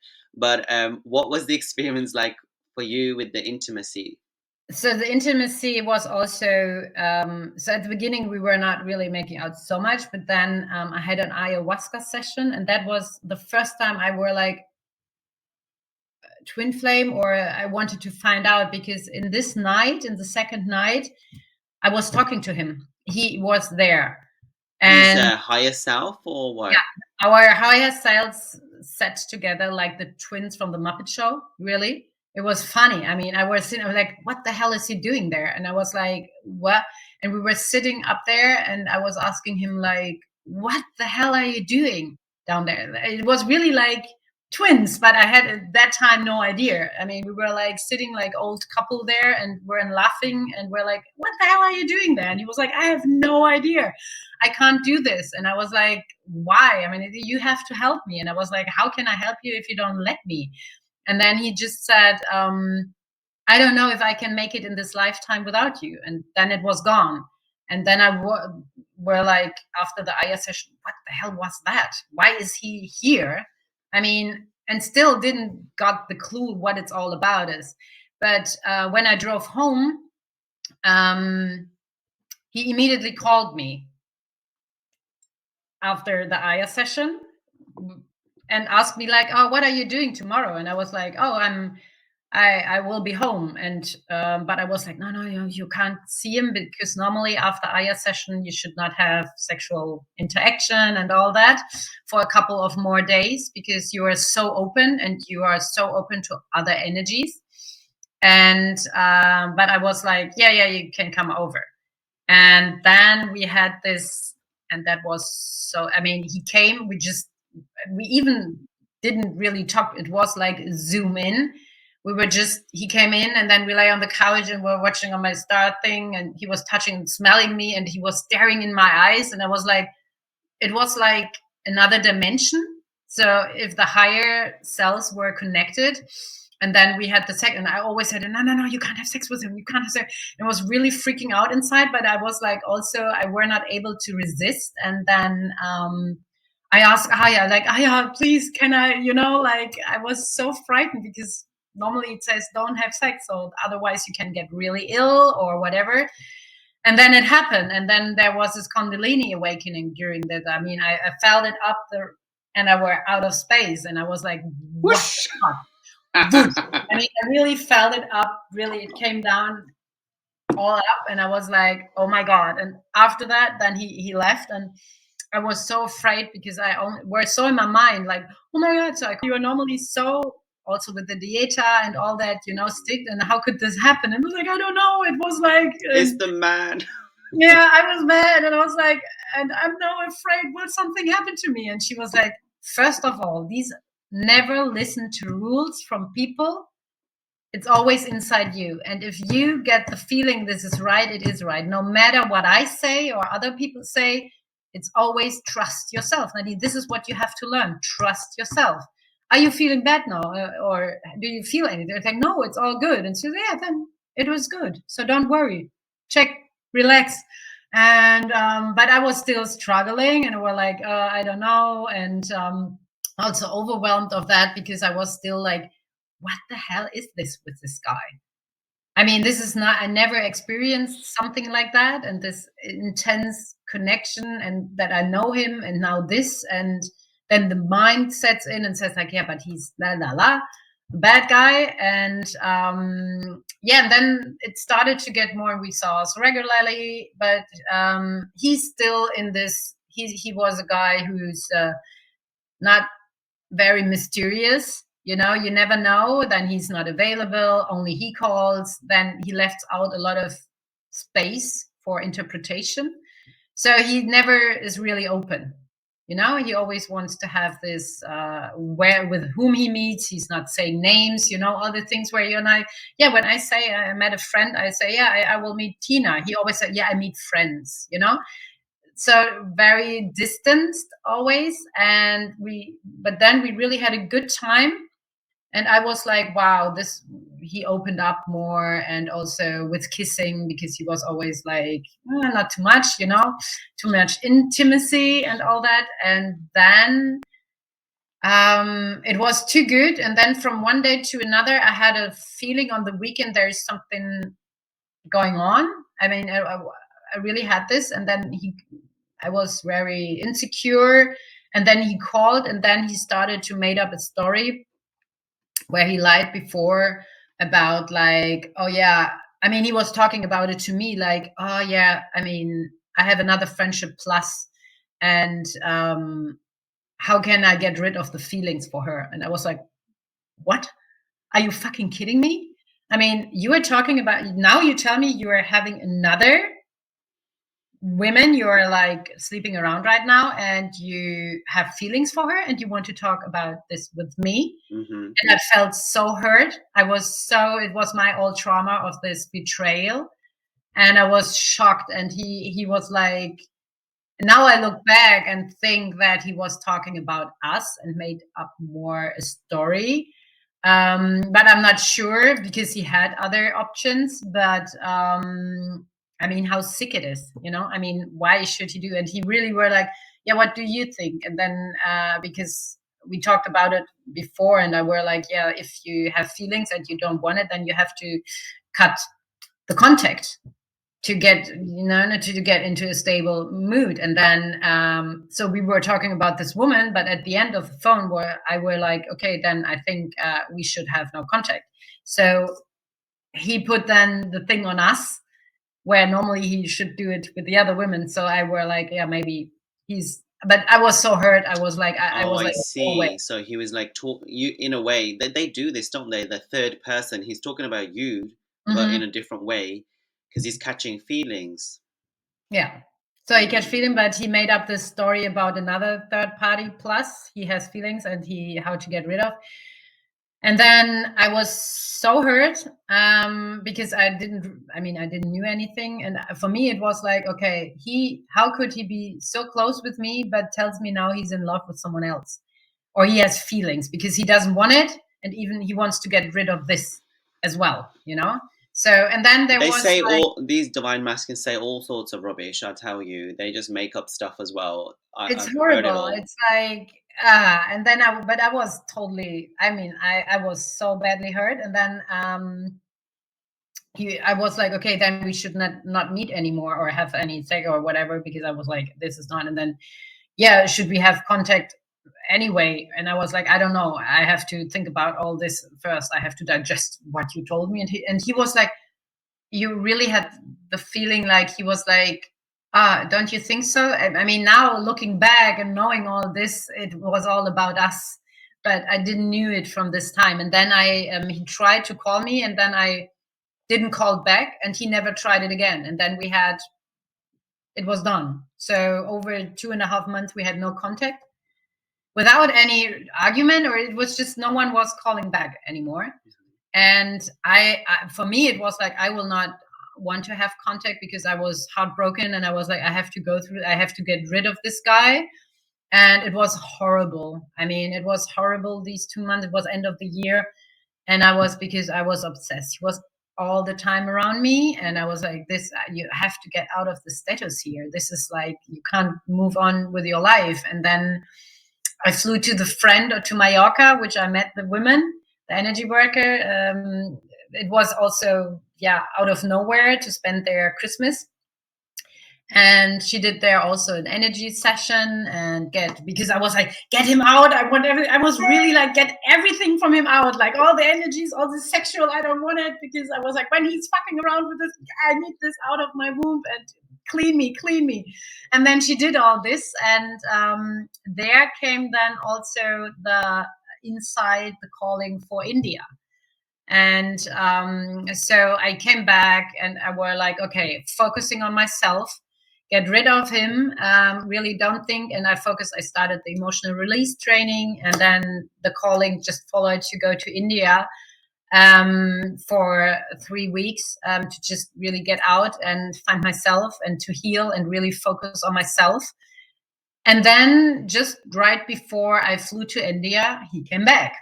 but what was the experience like for you with the intimacy? So the intimacy was also, so at the beginning we were not really making out so much, but then I had an ayahuasca session, and that was the first time I were like twin flame, or I wanted to find out, because in the second night, I was talking to him. He was there. He's And a higher self or what? yeah, our higher selves sat together like the twins from the Muppet Show. Really, it was funny. I mean, I was like, "What the hell is he doing there?" And I was like, "What?" And we were sitting up there, and I was asking him like, "What the hell are you doing down there?" It was really like twins, but I had at that time no idea. I mean, we were like sitting like old couple there, and we're laughing, and we're like, "What the hell are you doing there?" And he was like, "I have no idea. I can't do this." And I was like, why? I mean, you have to help me. And I was like, how can I help you if you don't let me? And then he just said, I don't know if I can make it in this lifetime without you. And then it was gone. And then were like, after the Aya session, what the hell was that? Why is he here? I mean, and still didn't got the clue what it's all about is. But when I drove home, um, he immediately called me after the Aya session and asked me like, "Oh, what are you doing tomorrow?" And I was like, "Oh, I will be home." And but I was like, "No, no, you can't see him, because normally after Aya session you should not have sexual interaction and all that for a couple of more days, because you are so open, and you are so open to other energies." And but I was like, "Yeah, yeah, you can come over." And then we had this, and that was so, I mean, he came, we even didn't really talk. It was like zoom in. He came in, and then we lay on the couch and we're watching on my star thing, and he was touching and smelling me, and he was staring in my eyes, and I was like, it was like another dimension. So if the higher cells were connected, and then we had the second, I always said, no, no, no, you can't have sex with him. You can't have sex. It was really freaking out inside, but I was like, also, I were not able to resist. And then I asked Aya, like, Aya, please, can I, like, I was so frightened, because normally it says don't have sex, or otherwise you can get really ill or whatever. And then it happened, and then there was this Kundalini awakening during that. I mean, I felt it up there, and I were out of space, and I was like, what Whoosh! the fuck? Whoosh. I mean, I really felt it up. Really, it came down all up, and I was like, oh my god. And after that, then he left, and I was so afraid because I only were so in my mind, like, oh my god, so you are normally so also with the dieta and all that, stick, and how could this happen? And I was like, I don't know. It was like, It's the man. yeah, I was mad, and I was like, and I'm now afraid, will something happen to me? And she was like, first of all, these never listen to rules from people. It's always inside you. And if you get the feeling this is right, it is right. No matter what I say or other people say, it's always trust yourself. Nadine, this is what you have to learn. Trust yourself. Are you feeling bad now? Or do you feel anything? It's like, no, it's all good. And she said, yeah, then it was good. So don't worry. Check, relax. And, but I was still struggling, and we're like, I don't know. And also overwhelmed of that, because I was still like, what the hell is this with this guy? I mean, this is not, I never experienced something like that, and this intense connection, and that I know him, and now this, and then the mind sets in and says, like, yeah, but he's la la la, the bad guy. And yeah, and then it started to get more, we saw us regularly, but he's still in this, he was a guy who's not very mysterious. You never know. Then he's not available, only he calls. Then he left out a lot of space for interpretation. So he never is really open. He always wants to have this, where, with whom he meets, he's not saying names, all the things where you and I, yeah, when I say I met a friend, I say, yeah, I will meet Tina. He always said, yeah, I meet friends. So very distanced always. And but then we really had a good time, and I was like, wow, this, he opened up more, and also with kissing, because he was always like, not too much, too much intimacy and all that. And then it was too good. And then from one day to another, I had a feeling on the weekend there's something going on. I mean, I really had this. And then I was very insecure, and then he called, and then he started to make up a story where he lied before about, like, oh yeah, I mean, he was talking about it to me, like, oh yeah, I mean, I have another friendship plus, and how can I get rid of the feelings for her? And I was like, what? Are you fucking kidding me? I mean, you are talking about, now you tell me you are having another women, you're like sleeping around right now, and you have feelings for her, and you want to talk about this with me. Mm-hmm. And I felt so hurt. It was my old trauma of this betrayal, and I was shocked. And he was like, now I look back and think that he was talking about us and made up more a story. But I'm not sure, because he had other options. But I mean, how sick it is, I mean, why should he do? And he really were like, yeah, what do you think? And then because we talked about it before, and I were like, yeah, if you have feelings and you don't want it, then you have to cut the contact to get to get into a stable mood. And then so we were talking about this woman, but at the end of the phone, where I were like, okay, then I think we should have no contact. So he put then the thing on us, where normally he should do it with the other women. So I were like, yeah, maybe he's, but I was so hurt. I was like, I was like, see. So he was like, talk you in a way that they do this, don't they? The third person, he's talking about you, but in a different way, because he's catching feelings. Yeah. So he catch feeling, but he made up this story about another third party plus he has feelings, and how to get rid of. And then I was so hurt because I didn't knew anything. And for me, it was like, okay, how could he be so close with me, but tells me now he's in love with someone else, or he has feelings because he doesn't want it. And even he wants to get rid of this as well, So, and then they say all these divine masculines say all sorts of rubbish. I tell you, they just make up stuff as well. It's horrible. It's like, and then I was totally, I was so badly hurt. And then I was like, okay, then we should not meet anymore or have any sex or whatever, because I was like, this is not. And then, yeah, should we have contact anyway. And I was like, I don't know, I have to think about all this first. I have to digest what you told me. And he was like, you really had the feeling, like he was like, don't you think so? I mean, now looking back and knowing all this, it was all about us, but I didn't knew it from this time. And then he tried to call me, and then I didn't call back, and he never tried it again. And then it was done. So over 2.5 months, we had no contact, without any argument, or it was just no one was calling back anymore. And for me, it was like, I will not want to have contact, because I was heartbroken, and I was like, I have to get rid of this guy. And it was horrible. I mean, it was horrible, these 2 months. It was end of the year, and because I was obsessed. He was all the time around me, and I was like, this, you have to get out of the status here. This is like, you can't move on with your life. And then I flew to Mallorca, which I met the women, the energy worker. It was also, out of nowhere, to spend their Christmas. And she did there also an energy session, and because I was like, get him out. I was really like, get everything from him out, like all the energies, all the sexual, I don't want it, because I was like, when he's fucking around with this, I need this out of my womb, and clean me. And then she did all this, and there came then also the calling for India. And so I came back, and I were like, okay, focusing on myself, get rid of him, really don't think. And I started the emotional release training, and then the calling just followed to go to India for 3 weeks, to just really get out and find myself, and to heal, and really focus on myself. And then just right before I flew to India, he came back.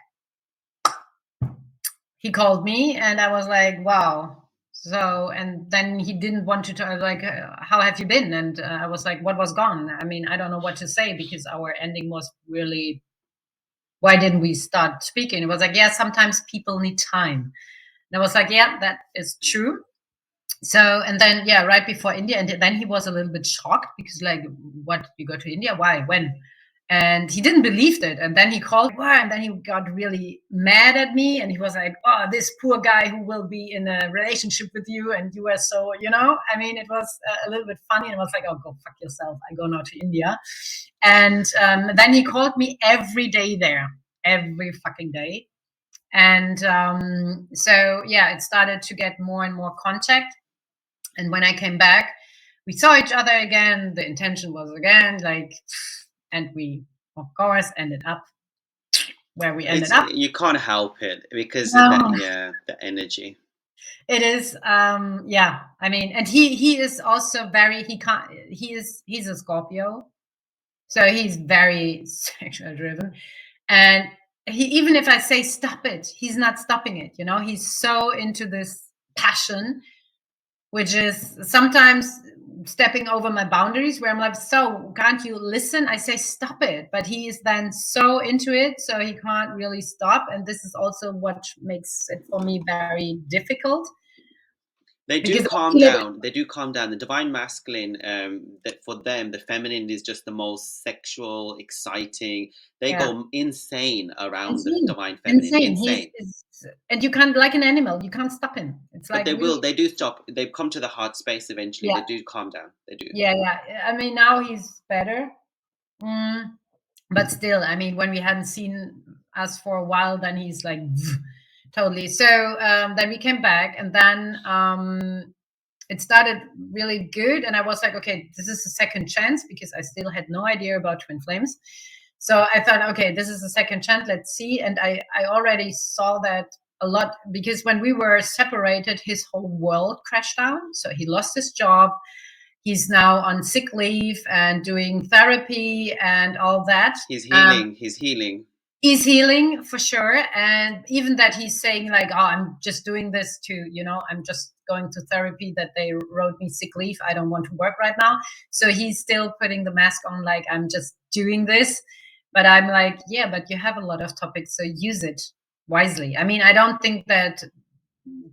He called me, and I was like, wow. So, and then he didn't want to talk, like, how have you been? And I was like, what was gone? I mean, I don't know what to say, because our ending was really, why didn't we start speaking? It was like, yeah, sometimes people need time. And I was like, yeah, that is true. So, and then, right before India, and then he was a little bit shocked, because like, what, you go to India? Why? When? And he didn't believe it. And then he called, and then he got really mad at me, and he was like, oh, this poor guy who will be in a relationship with you, and you are so, I mean, it was a little bit funny. And I was like, oh, go fuck yourself, I go now to India. And then he called me every day there, every fucking day. And so it started to get more and more contact. And when I came back, we saw each other again. The intention was again like, and we, of course, ended up where we ended up. You can't help it, because the energy. It is, I mean, and he is also he's a Scorpio, so he's very sexual driven. And even if I say stop it, he's not stopping it. He's so into this passion, which is sometimes stepping over my boundaries, where I'm like, so can't you listen? I say, stop it. But he is then so into it, so he can't really stop. And this is also what makes it for me very difficult. They do calm down. They do calm down. The divine masculine, that for them, the feminine is just the most sexual, exciting. They go insane around the divine feminine. Insane. And you can't, like an animal, you can't stop him. It's but like they will. They do stop. They come to the heart space eventually. Yeah. They do calm down. They do. Yeah. I mean, now he's better. But still, I mean, when we hadn't seen us for a while, then he's like, totally. So then we came back, and then it started really good. And I was like, okay, this is a second chance, because I still had no idea about twin flames. So I thought, okay, this is a second chance. Let's see. And I already saw that a lot, because when we were separated, his whole world crashed down. So he lost his job. He's now on sick leave and doing therapy and all that. He's healing. He's healing for sure. And even that he's saying like, oh, I'm just doing this I'm just going to therapy, that they wrote me sick leave. I don't want to work right now. So he's still putting the mask on, like, I'm just doing this. But I'm like, yeah, but you have a lot of topics, so use it wisely. I mean, I don't think that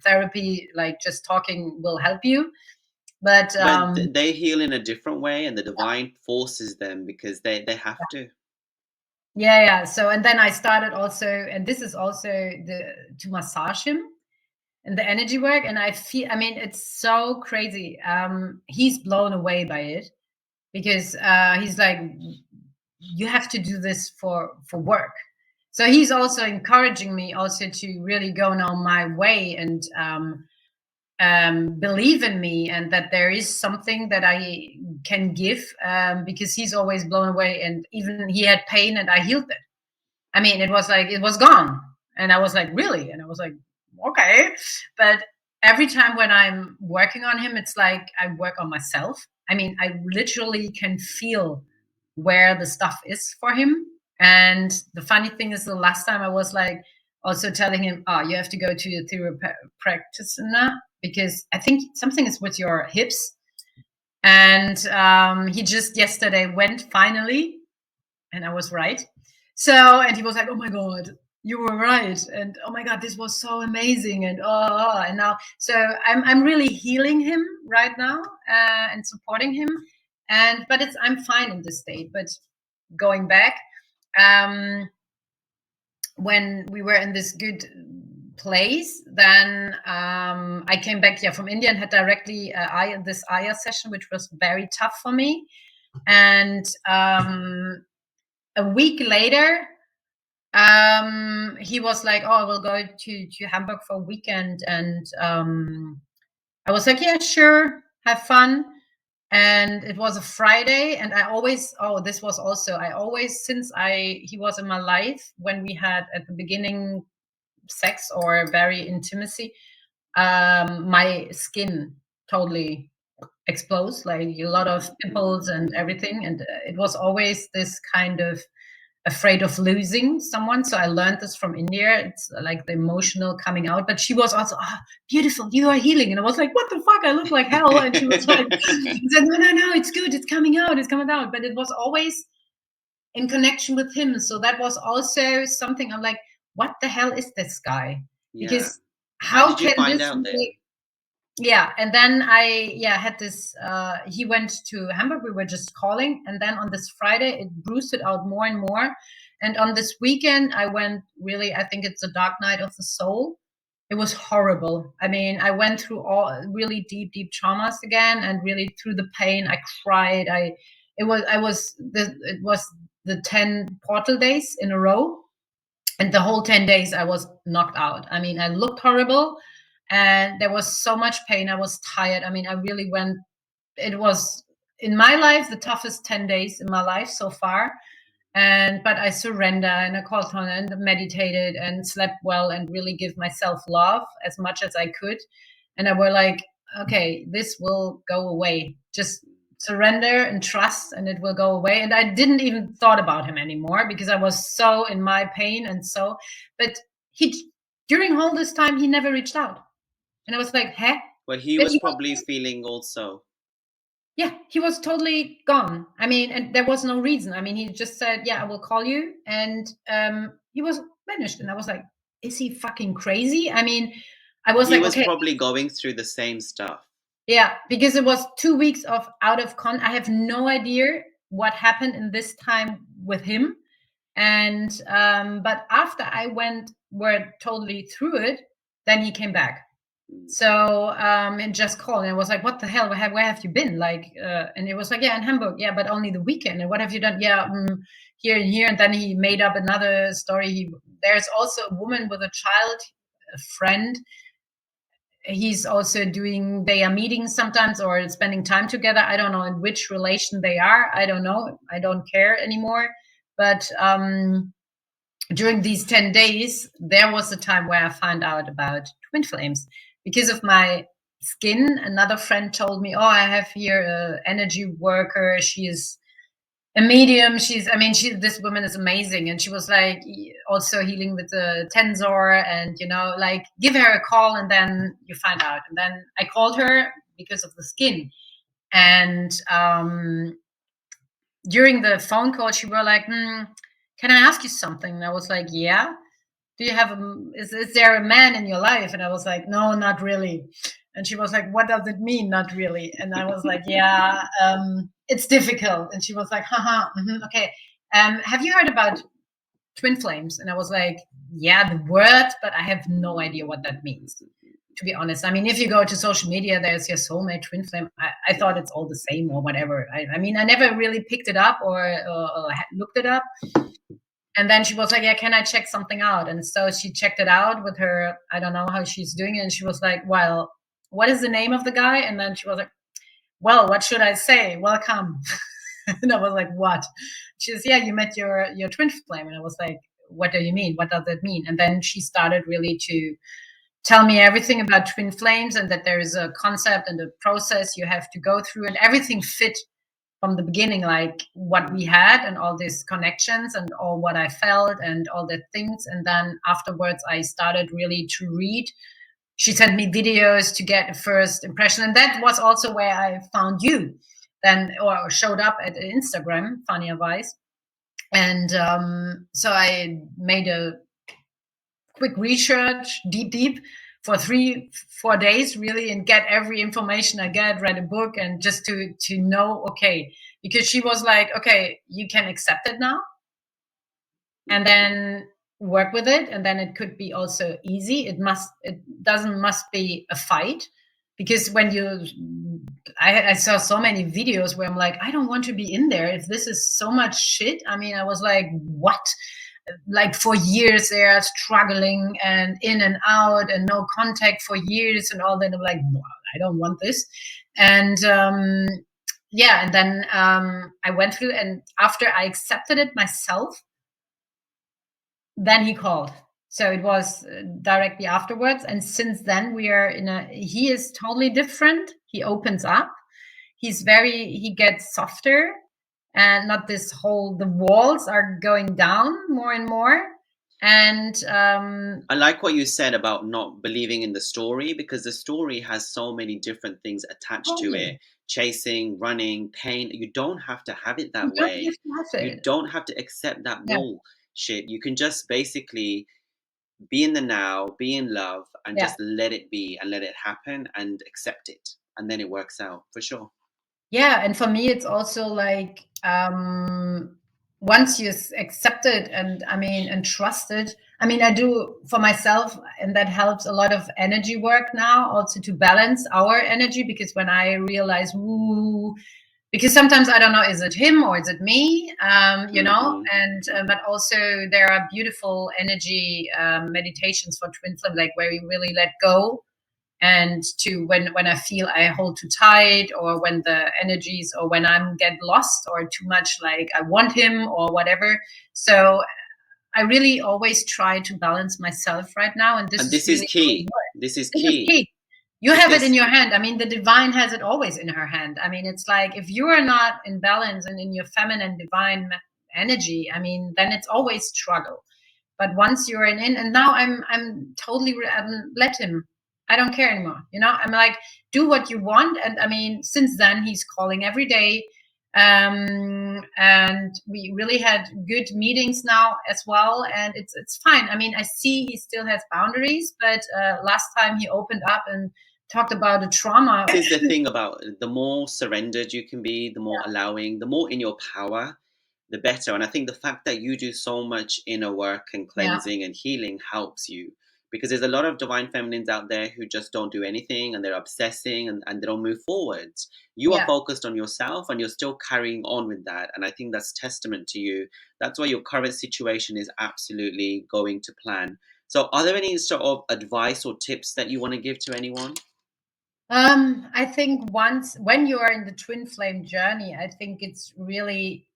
therapy, like just talking, will help you. But they heal in a different way, and the divine forces them, because they have to. Yeah. So, and then I started also, and this is also to massage him and the energy work. And I feel, I mean, it's so crazy. He's blown away by it because he's like, you have to do this for work. So he's also encouraging me also to really go now my way and believe in me, and that there is something that I can give, because he's always blown away, and even he had pain and I healed it. I mean, it was like it was gone, and I was like, really? And I was like, okay. But every time when I'm working on him, it's like I work on myself. I mean, I literally can feel where the stuff is for him. And the funny thing is, the last time I was like also telling him, oh, you have to go to a practitioner because I think something is with your hips. And he just yesterday went finally, and I was right. So, and he was like, oh my God, you were right. And oh my God, this was so amazing. And and now, so I'm really healing him right now, and supporting him. But I'm fine in this state. But going back, um, when we were in this good place, then I came back from India and had directly this Aya session, which was very tough for me. And a week later, he was like, oh, I will go to Hamburg for a weekend. And I was like, yeah, sure, have fun. And it was a Friday, and I always, this was also, I always, since he was in my life when we had at the beginning sex or very intimacy, my skin totally exposed, like a lot of pimples and everything. And it was always this kind of afraid of losing someone. So I learned this from India. It's like the emotional coming out. But she was also, beautiful, you are healing. And I was like, what the fuck? I look like hell. And she was like, she said, no, it's good. It's coming out. But it was always in connection with him. So that was also something I'm like, what the hell is this guy? Yeah. Because How did you can find this out then? really, yeah. And then I had this he went to Hamburg, we were just calling, and then on this Friday it boosted out more and more. And on this weekend I went, really, I think it's a dark night of the soul. It was horrible. I mean, I went through all really deep traumas again, and really through the pain. I cried. It was the 10 portal days in a row, and the whole 10 days I was knocked out. I mean, I looked horrible, and there was so much pain. I was tired. I mean, I really went, it was in my life the toughest 10 days in my life so far. But I surrender, and I called on and meditated and slept well, and really give myself love as much as I could. And I were like, okay, this will go away. Just surrender and trust, and it will go away. And I didn't even thought about him anymore because I was so in my pain. And so, but he, during all this time, he never reached out. And I was like, huh? Well, he was probably feeling also. Yeah, he was totally gone. I mean, and there was no reason. I mean, he just said, yeah, I will call you. And he was vanished. And I was like, is he fucking crazy? I mean, I was like, okay. Probably going through the same stuff. Yeah, because it was 2 weeks of out of I have no idea what happened in this time with him. And but after I were totally through it, then he came back. So and just called, and I was like, what the hell, where have you been, like and it was like, yeah, in Hamburg, yeah, but only the weekend. And what have you done? Yeah, here and here. And then he made up another story. There's also a woman with a child, a friend. He's also doing, they are meeting sometimes or spending time together. I don't know in which relation they are. I don't know, I don't care anymore. But during these 10 days, there was a time where I found out about twin flames because of my skin. Another friend told me, oh, I have here an energy worker. She is a medium. This woman is amazing. And she was like also healing with the tensor, and, like, give her a call and then you find out. And then I called her because of the skin. And during the phone call, she were like, can I ask you something? And I was like, yeah. Do you have is there a man in your life? And I was like, no, not really. And she was like, what does it mean, not really? And I was like, yeah, it's difficult. And she was like, haha, okay. Have you heard about twin flames. And I was like, yeah, the word, but I have no idea what that means, to be honest. I mean, if you go to social media, there's your soulmate, twin flame. I thought it's all the same or whatever. I mean, I never really picked it up or looked it up. And then she was like, yeah, can I check something out? And so she checked it out with her, I don't know how she's doing it. And she was like, well, what is the name of the guy? And then she was like, well, what should I say? Welcome. And I was like, what? She says, yeah, you met your twin flame. And I was like, what do you mean? What does that mean? And then she started really to tell me everything about twin flames, and that there is a concept and a process you have to go through, and everything fit from the beginning, like what we had and all these connections and all what I felt and all the things. And then afterwards I started really to read. She sent me videos to get a first impression, and that was also where I found you then, or showed up at Instagram, funny advice. And so I made a quick research, deep for 3-4 days really, and get every information I get, read a book, and just to know, okay, because she was like, okay, you can accept it now and then work with it, and then it could be also easy. It must be a fight, because when you I saw so many videos where I'm like, I don't want to be in there if this is so much shit. I mean, I was like, what? Like for years they are struggling and in and out and no contact for years and all that. I'm like, wow, I don't want this. And yeah, and then I went through, and after I accepted it myself, then he called. So it was directly afterwards. And since then we are he is totally different. He opens up. He gets softer, and not this whole, the walls are going down more and more. And I like what you said about not believing in the story, because the story has so many different things attached to it. Chasing, running, pain. You don't have to have it that way. You don't have to accept that bullshit. You can just basically be in the now, be in love, and just let it be and let it happen and accept it. And then it works out for sure. Yeah, and for me, it's also like once you accept it, and I mean, and trust it. I mean, I do for myself, and that helps a lot of energy work now, also to balance our energy. Because when I realize, ooh, because sometimes I don't know, is it him or is it me? You know, and but also there are beautiful energy meditations for twin flame, like where you really let go. And to when I feel I hold too tight, or when the energies, or when I'm get lost or too much like I want him or whatever. So I really always try to balance myself right now, and this is key. This is key. You have it in your hand. I mean, the divine has it always in her hand. I mean, it's like if you are not in balance and in your feminine divine energy, I mean, then it's always struggle. But once you're in, and now I'm totally let him. I don't care anymore. You know, I'm like, do what you want. And I mean, since then he's calling every day. And we really had good meetings now as well. And it's fine. I mean, I see he still has boundaries, but last time he opened up and talked about the trauma. This is the thing about the more surrendered you can be, the more allowing, the more in your power, the better. And I think the fact that you do so much inner work and cleansing and healing helps you, because there's a lot of divine feminines out there who just don't do anything, and they're obsessing, and they don't move forwards. You are focused on yourself, and you're still carrying on with that. And I think that's testament to you. That's why your current situation is absolutely going to plan. So are there any sort of advice or tips that you want to give to anyone? I think when you are in the twin flame journey, I think it's really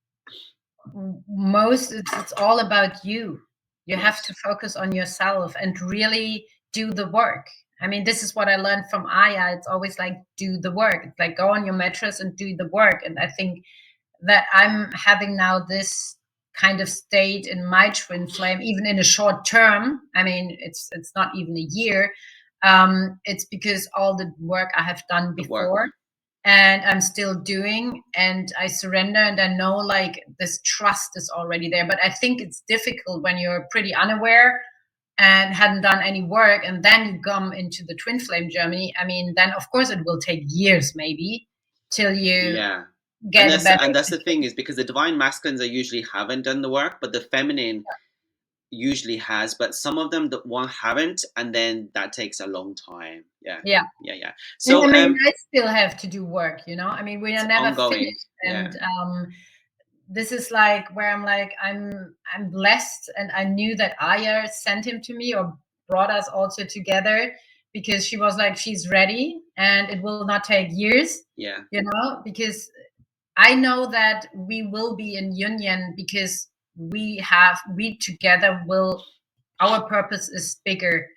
it's all about you. You have to focus on yourself and really do the work. I mean, this is what I learned from Aya. It's always like, do the work. It's like, go on your mattress and do the work. And I think that I'm having now this kind of state in my twin flame, even in a short term. I mean, it's not even a year. It's because all the work I have done before, and I'm still doing, and I surrender, and I know like this trust is already there. But I think it's difficult when you're pretty unaware and hadn't done any work, and then you come into the twin flame journey. I mean, then of course it will take years maybe till you get and that's the thing, is because the divine masculines are usually haven't done the work, but the feminine usually has, but some of them that one haven't, and then that takes a long time. Yeah. So I mean, I still have to do work, you know. I mean, we are it's never ongoing. finished, and this is like where I'm like, I'm blessed, and I knew that Aya sent him to me or brought us also together because she was like, she's ready, and it will not take years, Yeah. you know, because I know that we will be in union because we together will, our purpose is bigger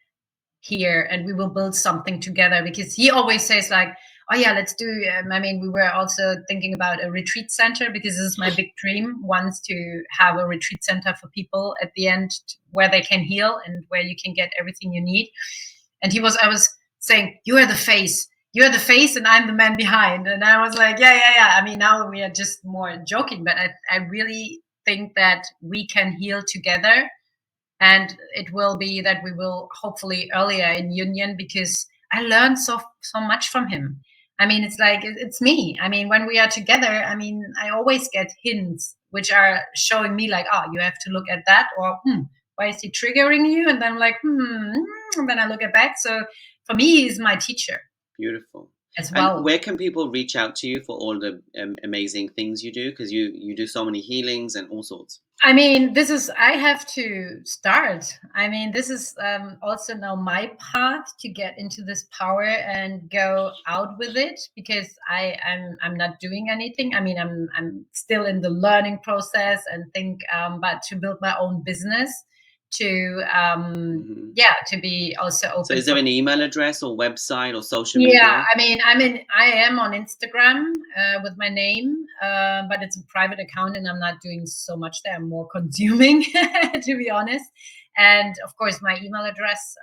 here, and we will build something together, because he always says like, oh yeah, let's do I mean, we were also thinking about a retreat center, because this is my big dream once, to have a retreat center for people at the end where they can heal and where you can get everything you need. And I was saying, you're the face and I'm the man behind. And I was like, yeah. I mean, now we are just more joking, but I really think that we can heal together, and it will be that we will hopefully earlier in union, because I learned so much from him. I mean, it's like, it's me. I mean, when we are together, I mean, I always get hints which are showing me like, oh, you have to look at that, or why is he triggering you? And then I'm like, and then I look at back. So for me, he's my teacher. Beautiful. As And well. where can people reach out to you for all the amazing things you do? Because you do so many healings and all sorts. I mean, I have to start. I mean, this is also now my path to get into this power and go out with it, because I'm not doing anything. I mean, I'm still in the learning process, and think, but to build my own business, to to be also open. So is there an email address or website or social Yeah, media? I mean, I am on Instagram with my name, but it's a private account, and I'm not doing so much there. I'm more consuming, to be honest. And of course, my email address.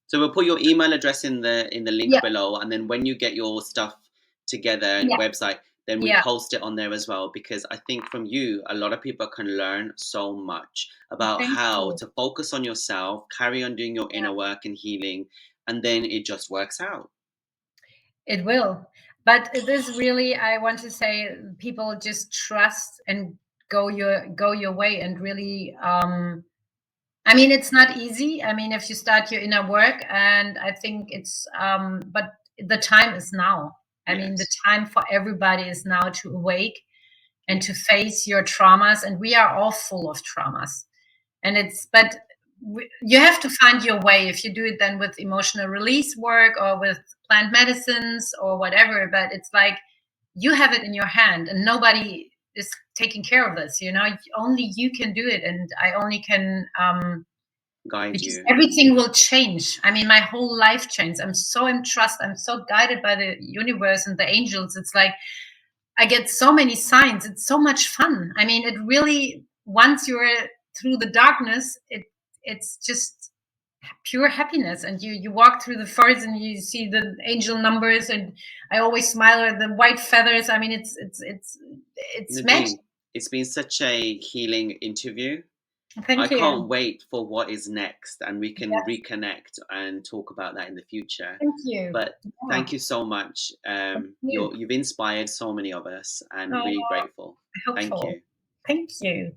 So we'll put your email address in the link Yeah. below, and then when you get your stuff together and website, then we post it on there as well, because I think from you, a lot of people can learn so much about how to focus on yourself, carry on doing your inner work and healing, and then it just works out. It will. But it is really, I want to say, people just trust and go your way, and really, I mean, it's not easy. I mean, if you start your inner work, and I think it's, but the time is now. I mean, the time for everybody is now to awake and to face your traumas. And we are all full of traumas. And you have to find your way, if you do it then with emotional release work or with plant medicines or whatever. But it's like, you have it in your hand, and nobody is taking care of this, you know. Only you can do it, and I only can guide because you. everything will change. I mean, my whole life changed. I'm so in trust. I'm so guided by the universe and the angels. It's like, I get so many signs. It's so much fun. I mean, it really, once you're through the darkness, it's just pure happiness. And you walk through the forest and you see the angel numbers, and I always smile at the white feathers. I mean, it's Nadine, magic. it's been such a healing interview. Thank I you. can't wait for what is next, and we can reconnect and talk about that in the future. Thank you. But thank you so much. You've inspired so many of us, and really grateful. Thank you. Thank you.